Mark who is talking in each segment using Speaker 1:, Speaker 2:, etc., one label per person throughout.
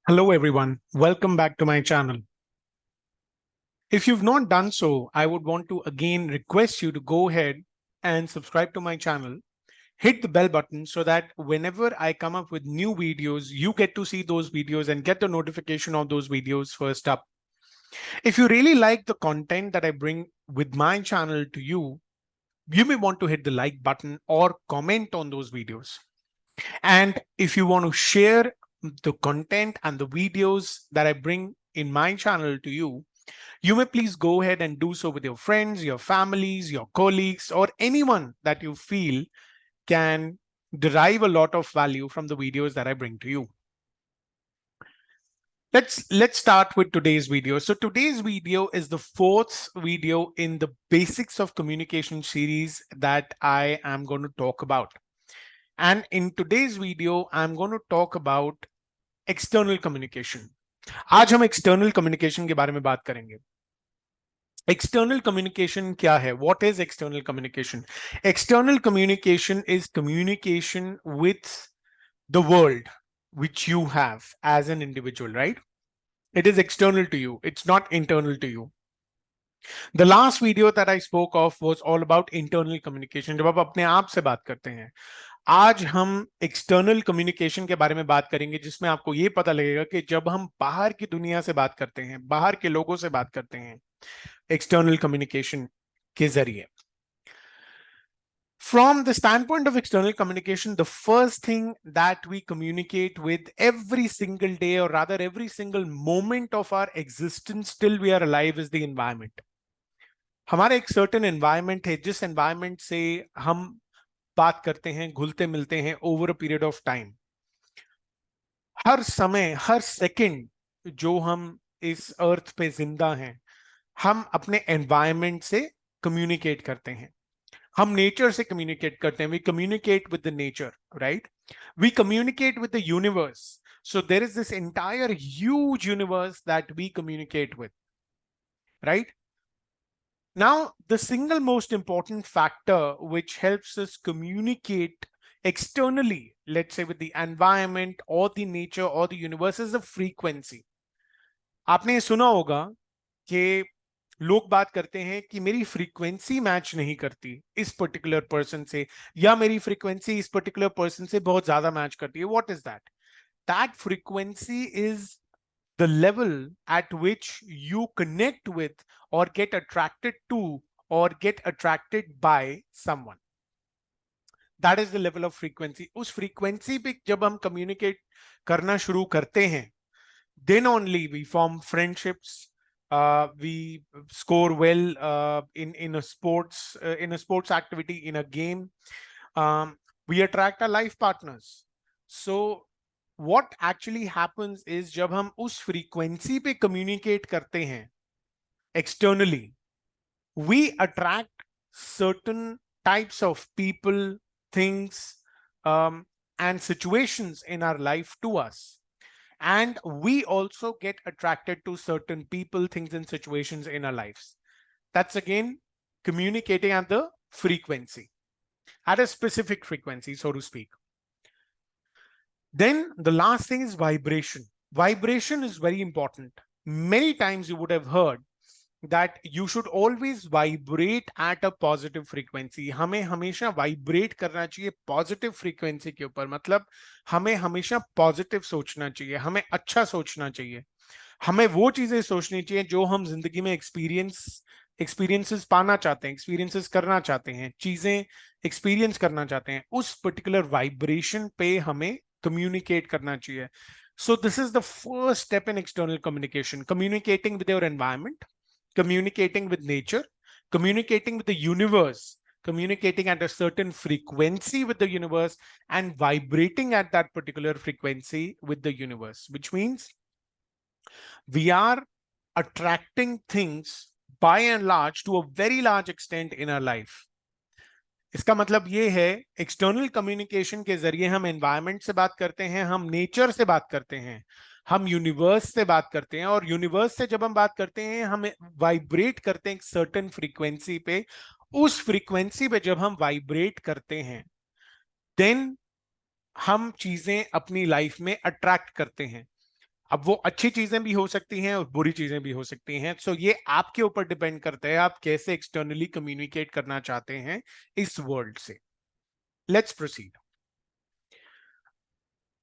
Speaker 1: Hello everyone, welcome back to my channel. If you've not done so, I would want to again request you to go ahead and subscribe to my channel. Hit the bell button so that whenever I come up with new videos, you get to see those videos and get the notification of those videos first up. If you really like the content that I bring with my channel to you, you may want to hit the like button or comment on those videos. And if you want to share the content and the videos that I bring in my channel to you, you may please go ahead and do so with your friends, your families, your colleagues, or anyone that you feel can derive a lot of value from the videos that I bring to you. Let's start with today's video. So today's video is the fourth video in the basics of communication series that I am going to talk about. And in today's video, I'm going to talk about external communication. आज हम external communication के बारे में बात करेंगे. External communication क्या है? What is external communication? External communication is communication with the world which you have as an individual, right? It is external to you. It's not internal to you. The last video that I spoke of was all about internal communication. जब आप अपने आप से बात करते हैं, आज हम एक्सटर्नल कम्युनिकेशन के बारे में बात करेंगे, जिसमें आपको ये पता लगेगा कि जब हम बाहर की दुनिया से बात करते हैं, बाहर के लोगों से बात करते हैं एक्सटर्नल कम्युनिकेशन के जरिए. From the standpoint of external communication, the first thing that we communicate with every single day, or rather every single moment of our existence till we are alive, is the environment. हमारा एक certain environment है, जिस environment से हम बात करते हैं, घुलते मिलते हैं over a period of time. हर समय, हर सेकंड जो हम इस अर्थ पे जिंदा हैं, हम अपने एनवायरनमेंट से कम्युनिकेट करते हैं. हम नेचर से कम्युनिकेट करते हैं. We communicate with the nature, right? We communicate with the universe. So there is this entire huge universe that we communicate with, right? Now, the single most important factor which helps us communicate externally, let's say with the environment or the nature or the universe, is the frequency. आपने सुना होगा कि लोग बात करते हैं कि मेरी फ्रीक्वेंसी मैच नहीं करती इस पर्टिकुलर पर्सन से, या मेरी फ्रीक्वेंसी इस पर्टिकुलर पर्सन से बहुत ज्यादा मैच करती है. What is that? That frequency is the level at which you connect with or get attracted to or get attracted by someone. That is the level of frequency. उस frequency पे जब हम communicate करना शुरू करते हैं, then only we form friendships. We score well in a sports activity, in a game. We attract our life partners. So what actually happens is जब हम उस frequency पे communicate करते हैं externally, we attract certain types of people, things, and situations in our life to us. And we also get attracted to certain people, things, and situations in our lives. That's again communicating at the frequency, at a specific frequency, so to speak. Then the last thing is vibration. Vibration is very important. Many times you would have heard that you should always vibrate at a positive frequency. हमें हमेशा vibrate करना चाहिए positive frequency के ऊपर. मतलब हमें हमेशा positive सोचना चाहिए, हमें अच्छा सोचना चाहिए, हमें वो चीजें सोचनी चाहिए जो हम जिंदगी में experiences पाना चाहते हैं, experiences करना चाहते हैं, चीजें experience करना चाहते हैं. उस particular vibration पे हमें communicate करना चाहिए. So this is the first step in external communication: communicating with your environment, communicating with nature, communicating with the universe, communicating at a certain frequency with the universe, and vibrating at that particular frequency with the universe, which means we are attracting things by and large to a very large extent in our life. इसका मतलब ये है, external communication के जरिए हम environment से बात करते हैं, हम नेचर से बात करते हैं, हम यूनिवर्स से बात करते हैं, और यूनिवर्स से जब हम बात करते हैं, हम वाइब्रेट करते हैं एक सर्टेन फ्रीक्वेंसी पे. उस फ्रीक्वेंसी पे जब हम वाइब्रेट करते हैं, देन हम चीजें अपनी लाइफ में अट्रैक्ट करते हैं. अब वो अच्छी चीजें भी हो सकती हैं और बुरी चीजें भी हो सकती हैं, सो ये आपके ऊपर डिपेंड करता है आप कैसे एक्सटर्नली कम्युनिकेट करना चाहते हैं इस वर्ल्ड से। Let's proceed.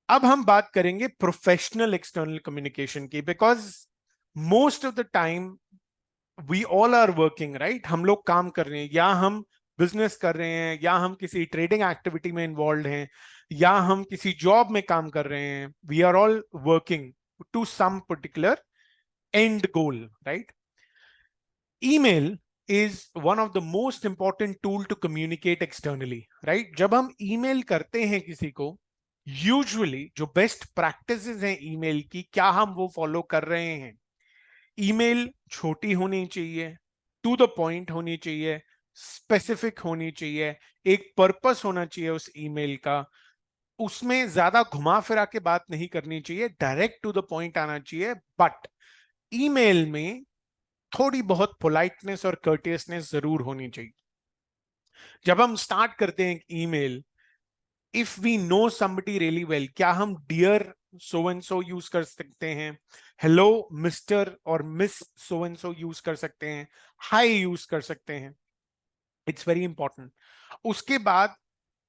Speaker 1: अब हम बात करेंगे प्रोफेशनल एक्सटर्नल कम्युनिकेशन की, because most of the time we all are working, right? हम लोग काम कर रहे हैं, या हम बिजनेस कर रहे हैं, या हम किसी ट्रेडिंग एक्टिविटी में इन्वॉल्व हैं, या हम किसी जॉब में काम कर रहे हैं। We are all working to some particular end goal, right? Email is one of the most important tool to communicate externally, right? जब हम email करते हैं किसी को, usually जो best practices हैं email की, क्या हम वो follow कर रहे हैं? email छोटी होनी चाहिए, to the point होनी चाहिए, specific होनी चाहिए, एक purpose होना चाहिए उस email का, उसमें ज्यादा घुमा फिरा के बात नहीं करनी चाहिए, डायरेक्ट टू द पॉइंट आना चाहिए। बट ईमेल में थोड़ी बहुत पोलाइटनेस और कर्टियसनेस जरूर होनी चाहिए। जब हम स्टार्ट करते हैं email, if we know somebody really well, क्या हम dear so and so use कर सकते हैं, हेलो मिस्टर और miss so and so use कर सकते हैं, हाय यूज कर सकते हैं। It's very important. उसके बाद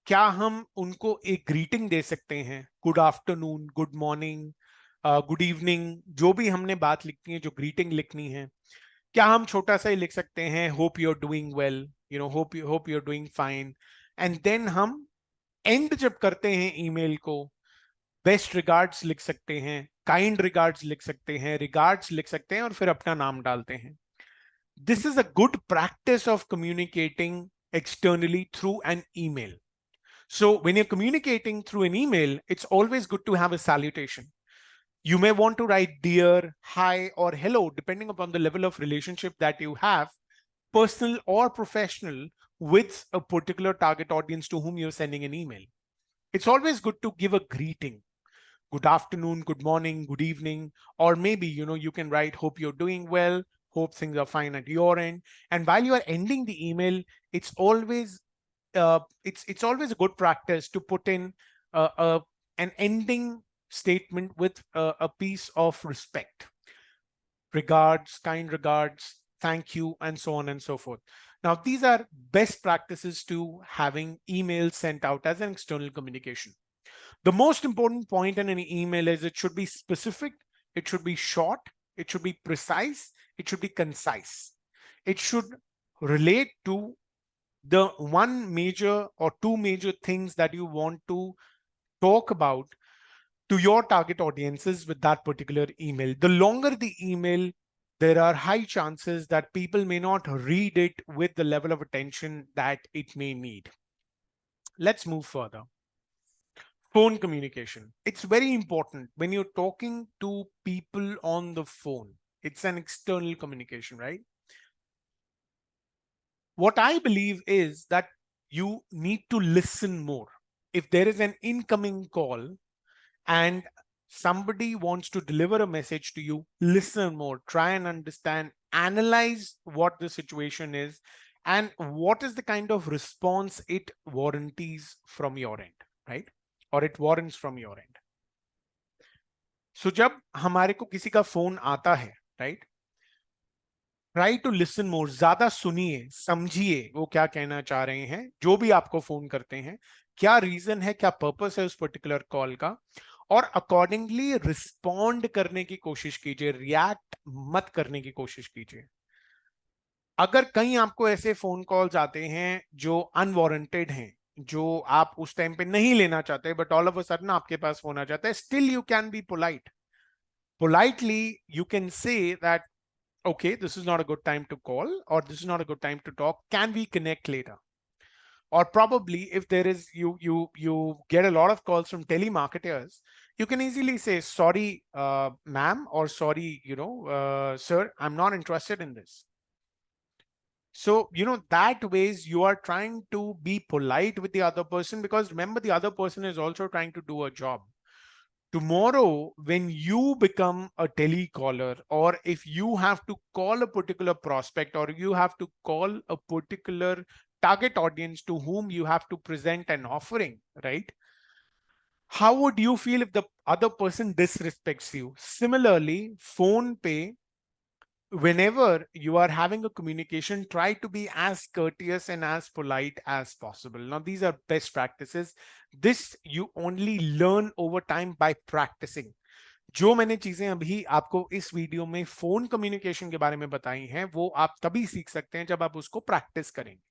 Speaker 1: क्या हम उनको एक ग्रीटिंग दे सकते हैं, good afternoon, good morning, good evening, जो भी हमने बात लिखनी है, जो ग्रीटिंग लिखनी है, क्या हम छोटा सा ही लिख सकते हैं, hope you are doing well, hope you are doing fine. And then हम एंड जब करते हैं ईमेल को, बेस्ट रिगार्ड्स लिख सकते हैं, काइंड रिगार्ड्स लिख सकते हैं, रिगार्ड्स लिख सकते हैं, और फिर अपना नाम डालते हैं। This is a good practice of communicating externally through an email. So when you're communicating through an email, it's always good to have a salutation. You may want to write dear, hi, or hello, depending upon the level of relationship that you have, personal or professional, with a particular target audience to whom you're sending an email. It's always good to give a greeting. Good afternoon, good morning, good evening, or maybe, you can write, hope you're doing well, hope things are fine at your end. And while you are ending the email, it's always it's always a good practice to put in an ending statement with a piece of respect, regards, kind regards, thank you, and so on and so forth. Now, these are best practices to having emails sent out as an external communication. The most important point in an email is it should be specific, it should be short, it should be precise, it should be concise. It should relate to the one major or two major things that you want to talk about to your target audiences with that particular email. The longer the email, there are high chances that people may not read it with the level of attention that it may need. Let's move further. Phone communication. It's very important when you're talking to people on the phone. It's an external communication, right? What I believe is that you need to listen more. If there is an incoming call and somebody wants to deliver a message to you, listen more, try and understand, analyze what the situation is, and what is the kind of response it warranties from your end, right? Or it warrants from your end. So जब हमारे को किसी का phone आता है, right? Try to listen more, ज्यादा सुनिए, समझिए वो क्या कहना चाह रहे हैं, जो भी आपको फोन करते हैं, क्या रीजन है, क्या पर्पस है उस पर्टिकुलर कॉल का, और अकॉर्डिंगली रिस्पॉन्ड करने की कोशिश कीजिए, रिएक्ट मत करने की कोशिश कीजिए। अगर कहीं आपको ऐसे फोन कॉल्स आते हैं जो अनवारंटेड हैं, जो आप उस टाइम पे नहीं लेना चाहते, but all of a sudden आपके पास फोन आ जाता है, still you can be polite. Politely you can say that, okay, this is not a good time to call, or this is not a good time to talk, can we connect later? Or probably if there is, you get a lot of calls from telemarketers, you can easily say, sorry, ma'am, or sorry, sir, I'm not interested in this. So that ways you are trying to be polite with the other person, because remember, the other person is also trying to do a job. Tomorrow, when you become a telecaller, or if you have to call a particular prospect, or you have to call a particular target audience to whom you have to present an offering, right? How would you feel if the other person disrespects you? Similarly, phone pay, whenever you are having a communication, try to be as courteous and as polite as possible. Now, these are best practices. This you only learn over time by practicing. जो मैंने चीजें अभी आपको इस video में phone communication के बारे में बताई हैं, वो आप तभी सीख सकते हैं जब आप उसको प्रैक्टिस करेंगे.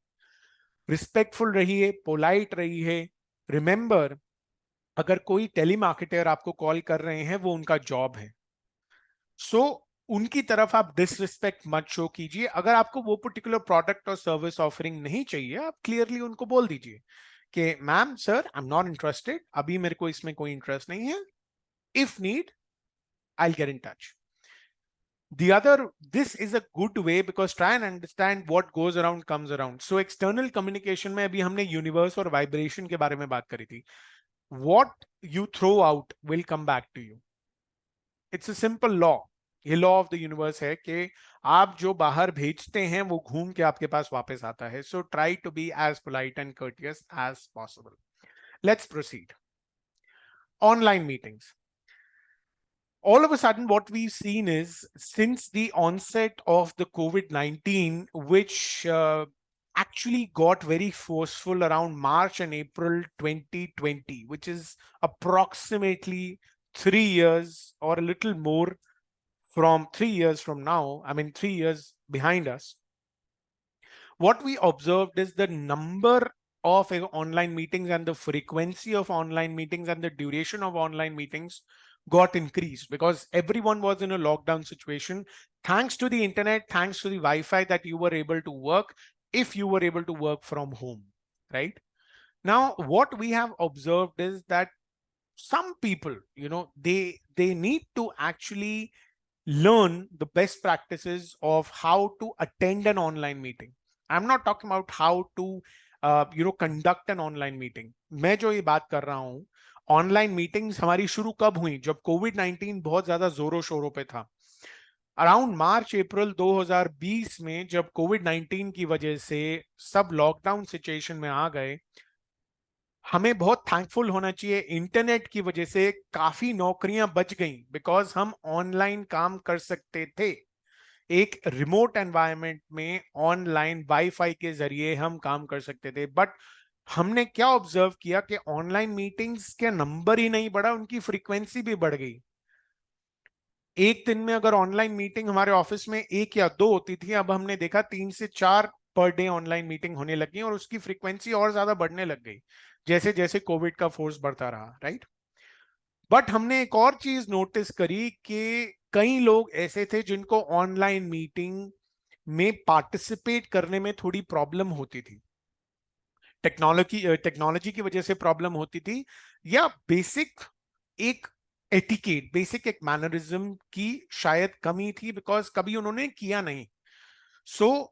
Speaker 1: रिस्पेक्टफुल रहिए, पोलाइट रहिए. रिमेंबर, अगर कोई टेलीमार्केटर आपको कॉल कर रहे हैं, वो उनका जॉब है. सो उनकी तरफ आप डिसरिस्पेक्ट मत शो कीजिए. अगर आपको वो पर्टिकुलर प्रोडक्ट और सर्विस ऑफरिंग नहीं चाहिए, आप क्लियरली उनको बोल दीजिए कि ma'am, sir, I am not interested, अभी मेरे को इसमें कोई इंटरेस्ट नहीं है. If need, I will get in touch. The other, this is a good way because try and understand what goes around comes around. So external communication में अभी हमने universe और vibration के बारे में बात करी थी. What you throw out will come back to you. It's a simple law. ये law of the universe है कि आप जो बाहर भेजते हैं वो घूम के आपके पास वापस आता है. So try to be as polite and courteous as possible. Let's proceed. Online meetings. All of a sudden, what we've seen is since the onset of the COVID-19, which actually got very forceful around March and April 2020, which is approximately 3 years or a little more from 3 years from now, I mean, 3 years behind us, what we observed is the number of online meetings and the frequency of online meetings and the duration of online meetings got increased because everyone was in a lockdown situation. Thanks to the internet, thanks to the Wi-Fi, that you were able to work if you were able to work from home, right? Now, what we have observed is that some people, they need to actually learn the best practices of how to attend an online meeting. I'm not talking about how to conduct an online meeting. मैं जो ये बात कर रहा हूँ, online meetings हमारी शुरू कब हुई? जब कोविड-19 बहुत ज्यादा जोरों शोरों पे था. अराउंड मार्च अप्रैल 2020 में जब कोविड-19 की वजह से सब लॉकडाउन सिचुएशन में आ गए, हमें बहुत थैंकफुल होना चाहिए. इंटरनेट की वजह से काफी नौकरियां बच गई बिकॉज हम ऑनलाइन काम कर सकते थे. एक रिमोट एनवायरनमेंट में ऑनलाइन वाईफाई के जरिए हम काम कर सकते थे. बट हमने क्या ऑब्जर्व किया कि ऑनलाइन मीटिंग्स के नंबर ही नहीं बढ़ा, उनकी फ्रीक्वेंसी भी बढ़ गई. एक दिन में अगर ऑनलाइन मीटिंग हमारे ऑफिस में 1 या 2 होती थी, अब हमने देखा 3 से 4 पर डे ऑनलाइन मीटिंग होने लगी और उसकी फ्रीक्वेंसी और ज्यादा बढ़ने लग गई जैसे जैसे कोविड का फोर्स बढ़ता रहा, राइट? बट हमने एक और चीज नोटिस करी कि कई लोग ऐसे थे जिनको ऑनलाइन मीटिंग में पार्टिसिपेट करने में थोड़ी प्रॉब्लम होती थी. टेक्नोलॉजी की वजह से प्रॉब्लम होती थी, या बेसिक एक एटिकेट, बेसिक एक मैनरिज्म की शायद कमी थी बिकॉज कभी उन्होंने किया नहीं. सो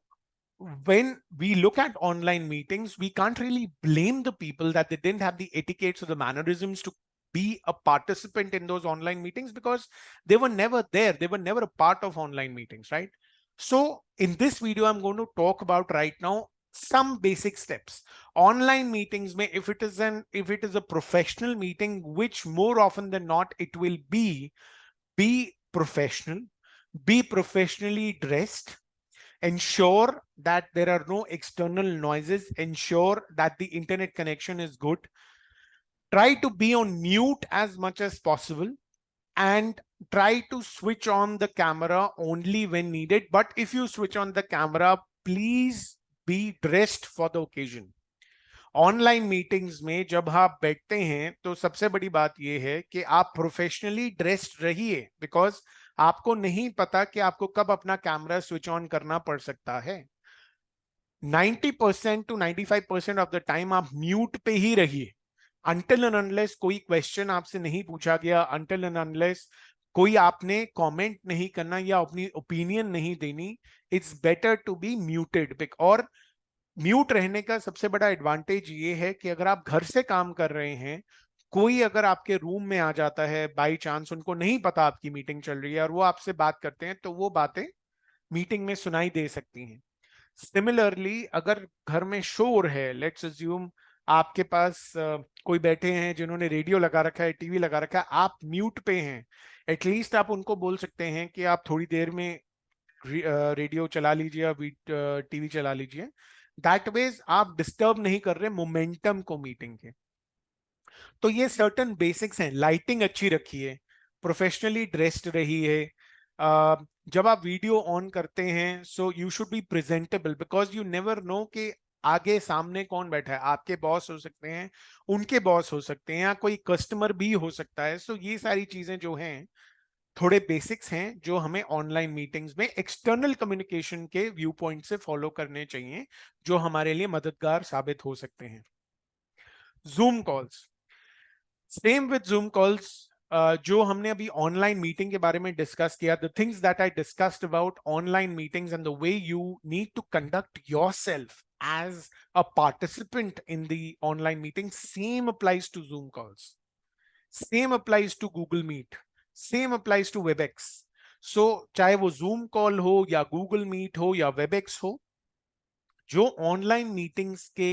Speaker 1: when we look at online meetings, we can't really blame the people that they didn't have the etiquettes or the mannerisms to be a participant in those online meetings because they were never there. They were never a part of online meetings, right? So in this video, I'm going to talk about right now some basic steps. Online meetings may, if it is a professional meeting, which more often than not it will be professional, be professionally dressed, ensure that there are no external noises, ensure that the internet connection is good, try to be on mute as much as possible, and try to switch on the camera only when needed. But if you switch on the camera, please be dressed for the occasion. Online meetings में जब आप बैठते हैं तो सबसे बड़ी बात यह है कि आप प्रोफेशनली ड्रेस्ड रहिए बिकॉज आपको नहीं पता कि आपको कब अपना कैमरा स्विच ऑन करना पड़ सकता है. 90% to 95% ऑफ द टाइम आप म्यूट पे ही रहिए until and unless कोई क्वेश्चन आपसे नहीं पूछा गया, until and unless कोई आपने कमेंट नहीं करना या अपनी ओपिनियन नहीं देनी. It's better to be muted. और म्यूट रहने का सबसे बड़ा एडवांटेज ये है कि अगर आप घर से काम कर रहे हैं, कोई अगर आपके रूम में आ जाता है बाई चांस, उनको नहीं पता आपकी मीटिंग चल रही है और वो आपसे बात करते हैं, तो वो बातें मीटिंग में सुनाई दे सकती हैं. सिमिलरली अगर घर में शोर है, लेट्स अज्यूम आपके पास कोई बैठे हैं जिन्होंने रेडियो लगा रखा है, टीवी लगा रखा है, आप म्यूट पे हैं, एटलीस्ट आप उनको बोल सकते हैं कि आप थोड़ी देर में रेडियो चला लीजिए या टीवी चला लीजिए। दैट वेज आप डिस्टर्ब नहीं कर रहे मोमेंटम को मीटिंग के। तो ये सर्टन बेसिक्स हैं। लाइटिंग अच्छी रखिए, प्रोफेशनली ड्रेस्ड रही है। जब आप वीडियो ऑन करते हैं so you should be presentable, because you never know कि आगे सामने कौन बैठा है। आपके बॉस हो सकते हैं, उनके बॉस हो सकते हैं, या कोई कस्टमर भी हो सकता है। सो ये सारी चीजें जो हैं थोड़े बेसिक्स हैं जो हमें ऑनलाइन मीटिंग्स में एक्सटर्नल कम्युनिकेशन के व्यू पॉइंट से फॉलो करने चाहिए, जो हमारे लिए मददगार साबित हो सकते हैं। Zoom calls, same with zoom calls, जो हमने अभी ऑनलाइन मीटिंग के बारे में डिस्कस किया, the things that I discussed about online meetings and the way you need to conduct yourself as a participant in the online meeting, same applies to Zoom calls, same applies to Google Meet, same applies to WebEx. So चाहे वो Zoom call हो या Google Meet हो या WebEx हो, जो online meetings के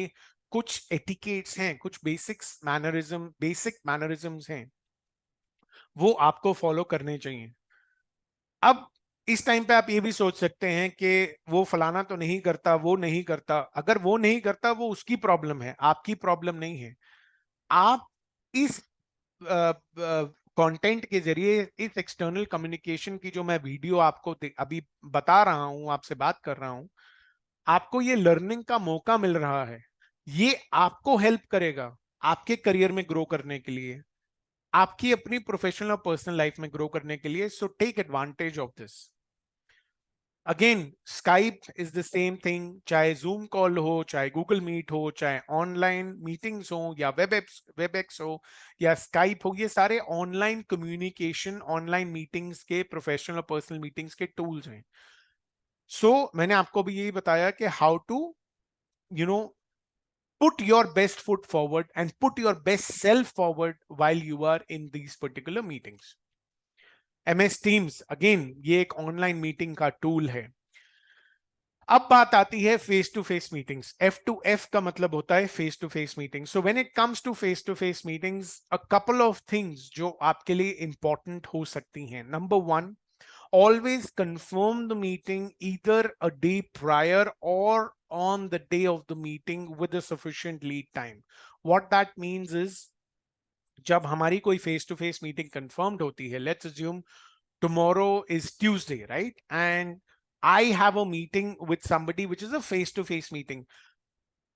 Speaker 1: कुछ एटिकेट्स हैं, कुछ बेसिक मैनरिज्म्स हैं, वो आपको फॉलो करने चाहिए। अब इस टाइम पे आप ये भी सोच सकते हैं कि वो फलाना तो नहीं करता, वो नहीं करता। अगर वो नहीं करता वो उसकी प्रॉब्लम है, आपकी प्रॉब्लम नहीं है। आप इस कंटेंट के जरिए, इस एक्सटर्नल कम्युनिकेशन की जो मैं वीडियो आपको अभी बता रहा हूं, आपसे बात कर रहा हूं, आपको ये लर्निंग का मौका मिल रहा है। ये आपको हेल्प करेगा आपके करियर में ग्रो करने के लिए, आपकी अपनी प्रोफेशनल और पर्सनल लाइफ में ग्रो करने के लिए। So take advantage of this. Again Skype is the same thing, चाहे जूम कॉल हो, चाहे गूगल मीट हो, चाहे ऑनलाइन मीटिंग्स हो या वेबएक्स हो या स्काइप हो, ये सारे ऑनलाइन कम्युनिकेशन, ऑनलाइन मीटिंग्स के, प्रोफेशनल और पर्सनल मीटिंग्स के टूल्स हैं। सो मैंने आपको भी यही बताया कि how to you know put your best foot forward and put your best self forward while you are in these particular meetings. MS Teams, again ये एक ऑनलाइन मीटिंग का टूल है। अब बात आती है face to face meetings. F2F का मतलब होता है face to face meeting. So when it comes to face meetings, a couple of things जो आपके लिए इंपॉर्टेंट हो सकती हैं। Number one, always confirm the meeting either a day prior or on the day of the meeting with a sufficient lead time. What that means is, जब हमारी कोई face to face meeting confirmed होती है, let's assume tomorrow is Tuesday, right? And I have a meeting with somebody which is a face to face meeting.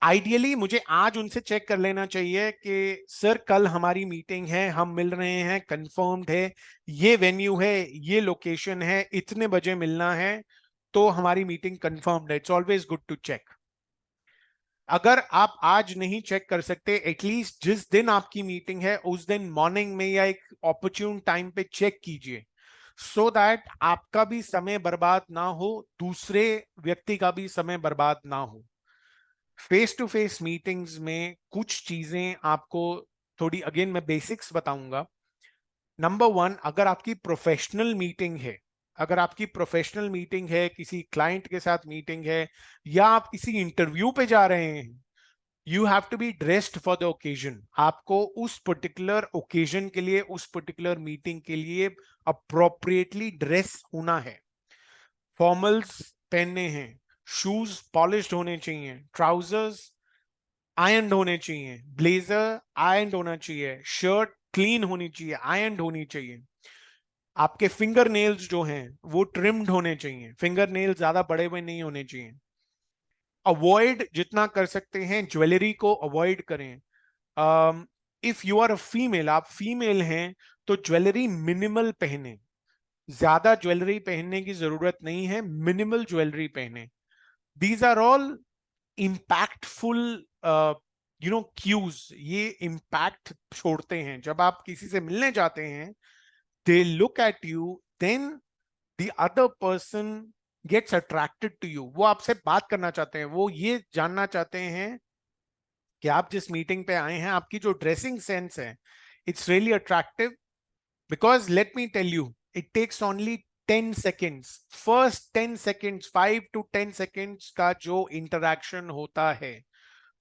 Speaker 1: Ideally मुझे आज उनसे check कर लेना चाहिए कि सर कल हमारी मीटिंग है, हम मिल रहे हैं, कंफर्म्ड है, ये वेन्यू है, ये लोकेशन है, इतने बजे मिलना है, तो हमारी मीटिंग कंफर्म्ड है। It's always good to check. अगर आप आज नहीं चेक कर सकते, एटलीस्ट जिस दिन आपकी मीटिंग है उस दिन मॉर्निंग में या एक ऑपरच्यून टाइम पे चेक कीजिए, सो दैट आपका भी समय बर्बाद ना हो, दूसरे व्यक्ति का भी समय बर्बाद ना हो। फेस टू फेस मीटिंग्स में कुछ चीजें आपको थोड़ी, अगेन मैं बेसिक्स बताऊंगा। नंबर वन, अगर आपकी प्रोफेशनल मीटिंग है, अगर आपकी प्रोफेशनल मीटिंग है, किसी क्लाइंट के साथ मीटिंग है, या आप किसी इंटरव्यू पे जा रहे हैं, you have to be dressed for the occasion. आपको उस पर्टिकुलर ओकेजन के लिए, उस पर्टिकुलर मीटिंग के लिए अप्रोप्रिएटली ड्रेस होना है। फॉर्मल्स पहनने हैं, शूज पॉलिश्ड होने चाहिए, ट्राउजर्स आयरन होने चाहिए, ब्लेजर आयरन होना चाहिए, शर्ट क्लीन होनी चाहिए, आयरन होनी चाहिए। आपके फिंगर नेल्स जो हैं वो ट्रिम्ड होने चाहिए, फिंगर नेल्स ज्यादा बड़े हुए नहीं होने चाहिए। अवॉइड जितना कर सकते हैं ज्वेलरी को अवॉइड करें। If you are a female, आप फीमेल हैं, तो ज्वेलरी मिनिमल पहने, ज्यादा ज्वेलरी पहनने की जरूरत नहीं है, मिनिमल ज्वेलरी पहने। These are all impactful cues. ये इम्पैक्ट छोड़ते हैं। जब आप किसी से मिलने जाते हैं, they look at you, then the other person gets attracted to you. वो आपसे बात करना चाहते हैं, वो ये जानना चाहते हैं कि आप जिस मीटिंग पे आए हैं, आपकी जो ड्रेसिंग सेंस है, it's really attractive. Because let me tell you, it takes only 10 seconds, first 10 seconds, 5 to 10 seconds का जो इंटरैक्शन होता है,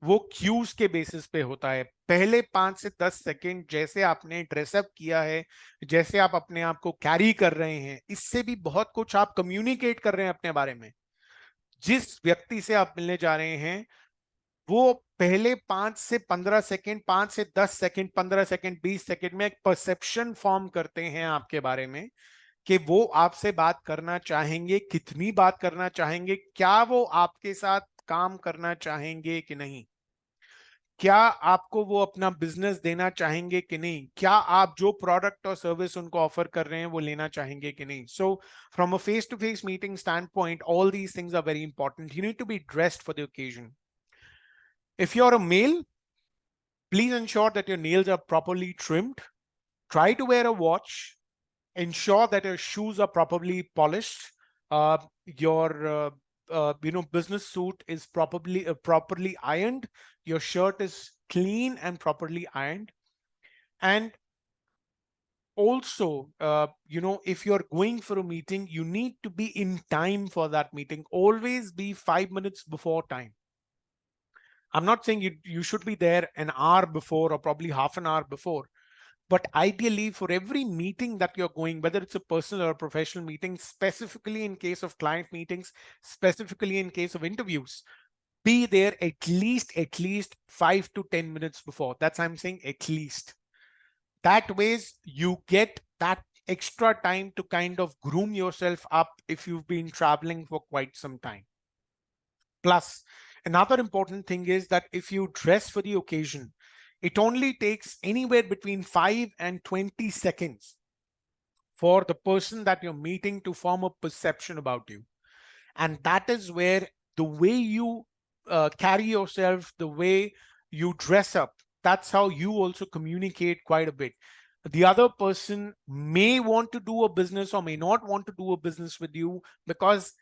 Speaker 1: वो क्यूज के बेसिस पे होता है। पहले 5 से 10 सेकंड जैसे आपने ड्रेसअप किया है, जैसे आप अपने आप को कैरी कर रहे हैं, इससे भी बहुत कुछ आप कम्युनिकेट कर रहे हैं अपने बारे में। जिस व्यक्ति से आप मिलने जा रहे हैं, वो पहले 5 से 15 सेकंड, 5 से 10 सेकंड, 15 सेकंड, 20 सेकंड में एक परसेप्शन फॉर्म करते हैं आपके बारे में कि वो आपसे बात करना चाहेंगे, कितनी बात करना चाहेंगे, क्या वो आपके साथ काम करना चाहेंगे कि नहीं, क्या आपको वो अपना बिजनेस देना चाहेंगे कि नहीं, क्या आप जो प्रोडक्ट और सर्विस उनको ऑफर कर रहे हैं वो लेना चाहेंगे कि नहीं। So from a face to face meeting stand point, all these things are very important. You need to be dressed for the occasion. If you're a male, please ensure that your nails are properly trimmed. Try to wear a watch. Ensure that your shoes are properly polished. Your business suit is properly ironed. Your shirt is clean and properly ironed. And also, if you're going for a meeting, you need to be in time for that meeting. Always be 5 minutes before time. I'm not saying you should be there an hour before or probably half an hour before, but ideally for every meeting that you're going, whether it's a personal or a professional meeting, specifically in case of client meetings, specifically in case of interviews, be there at least 5 to 10 minutes before. That's I'm saying at least. That ways you get that extra time to kind of groom yourself up if you've been traveling for quite some time. Plus, another important thing is that if you dress for the occasion, it only takes anywhere between 5 and 20 seconds for the person that you're meeting to form a perception about you. And that is where the way you carry yourself, the way you dress up, that's how you also communicate quite a bit. The other person may want to do a business or may not want to do a business with you because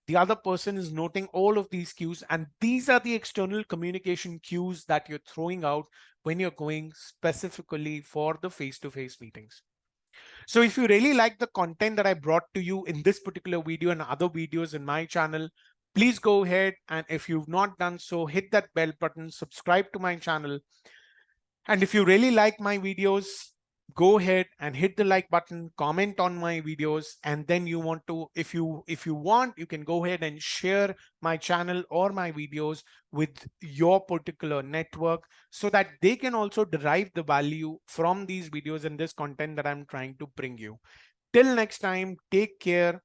Speaker 1: the other person is noting all of these cues, and these are the external communication cues that you're throwing out when you're going specifically for the face-to-face meetings. So if you really like the content that I brought to you in this particular video and other videos in my channel, please go ahead, and if you've not done so, hit that bell button, subscribe to my channel. And if you really like my videos, go ahead and hit the like button, comment on my videos, and then you want to, if you want, you can go ahead and share my channel or my videos with your particular network so that they can also derive the value from these videos and this content that I'm trying to bring you. Till next time, take care,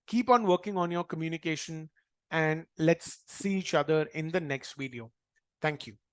Speaker 1: keep on working on your communication, and let's see each other in the next video. Thank you.